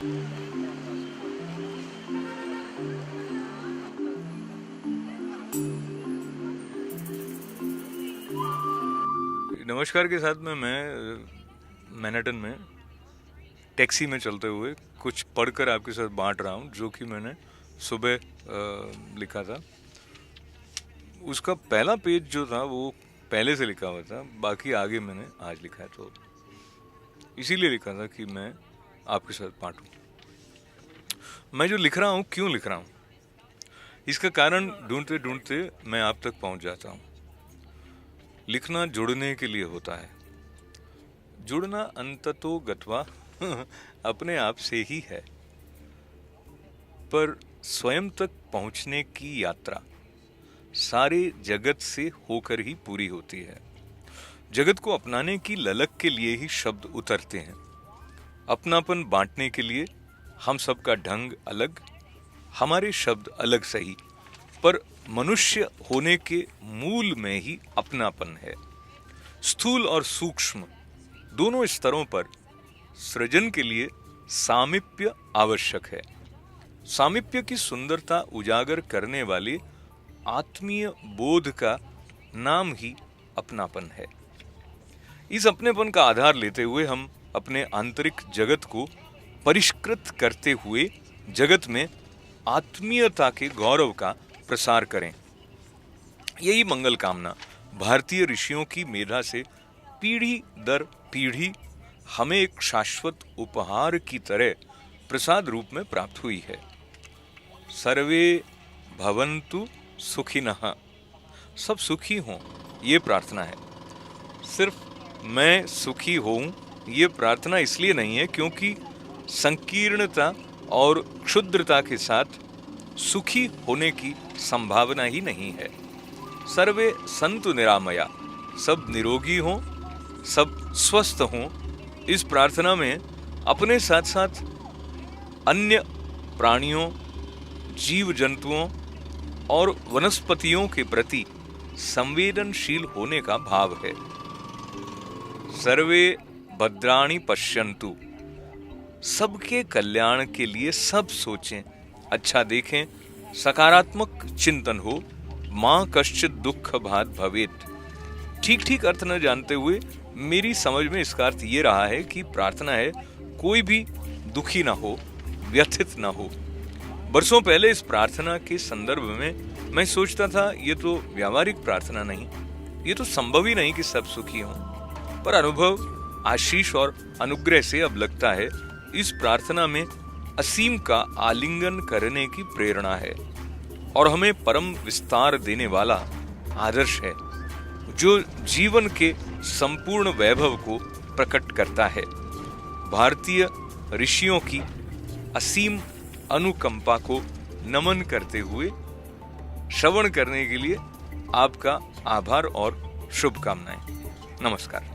नमस्कार के साथ में मैं मैनहट्टन में टैक्सी में चलते हुए कुछ पढ़कर आपके साथ बांट रहा हूँ, जो कि मैंने सुबह लिखा था। उसका पहला पेज जो था वो पहले से लिखा हुआ था, बाकी आगे मैंने आज लिखा है, तो इसीलिए लिखा था कि मैं आपके साथ बांटूं। मैं जो लिख रहा हूँ, क्यों लिख रहा हूँ, इसका कारण ढूंढते ढूंढते मैं आप तक पहुंच जाता हूँ। लिखना जुड़ने के लिए होता है। जुड़ना अंततो गत्वा अपने आप से ही है, पर स्वयं तक पहुंचने की यात्रा सारे जगत से होकर ही पूरी होती है। जगत को अपनाने की ललक के लिए ही शब्द उतरते हैं। अपनापन बांटने के लिए हम सबका ढंग अलग, हमारे शब्द अलग सही, पर मनुष्य होने के मूल में ही अपनापन है। स्थूल और सूक्ष्म दोनों स्तरों पर सृजन के लिए सामीप्य आवश्यक है। सामीप्य की सुंदरता उजागर करने वाले आत्मीय बोध का नाम ही अपनापन है। इस अपनेपन का आधार लेते हुए हम अपने आंतरिक जगत को परिष्कृत करते हुए जगत में आत्मीयता के गौरव का प्रसार करें। यही मंगल कामना भारतीय ऋषियों की मेधा से पीढ़ी दर पीढ़ी हमें एक शाश्वत उपहार की तरह प्रसाद रूप में प्राप्त हुई है। सर्वे भवन्तु सुखिनः, सब सुखी हों, ये प्रार्थना है। सिर्फ मैं सुखी होऊं ये प्रार्थना इसलिए नहीं है क्योंकि संकीर्णता और क्षुद्रता के साथ सुखी होने की संभावना ही नहीं है। सर्वे संतु निरामया, सब निरोगी हों, सब स्वस्थ हों, इस प्रार्थना में अपने साथ साथ अन्य प्राणियों, जीव जंतुओं और वनस्पतियों के प्रति संवेदनशील होने का भाव है। सर्वे भद्राणि पश्यन्तु, सबके कल्याण के लिए सब सोचें, अच्छा देखें, सकारात्मक चिंतन हो, मां कश्चित दुख भात भवेत। ठीक ठीक अर्थ न जानते हुए मेरी समझ में इसका अर्थ ये रहा है कि प्रार्थना है कोई भी दुखी ना हो, व्यथित ना हो। बरसों पहले इस प्रार्थना के संदर्भ में मैं सोचता था ये तो व्यावहारिक प्रार्थना नहीं, ये तो संभव ही नहीं कि सब सुखी हों। पर अनुभव, आशीष और अनुग्रह से अब लगता है इस प्रार्थना में असीम का आलिंगन करने की प्रेरणा है और हमें परम विस्तार देने वाला आदर्श है, जो जीवन के संपूर्ण वैभव को प्रकट करता है। भारतीय ऋषियों की असीम अनुकंपा को नमन करते हुए श्रवण करने के लिए आपका आभार और शुभकामनाएं। नमस्कार।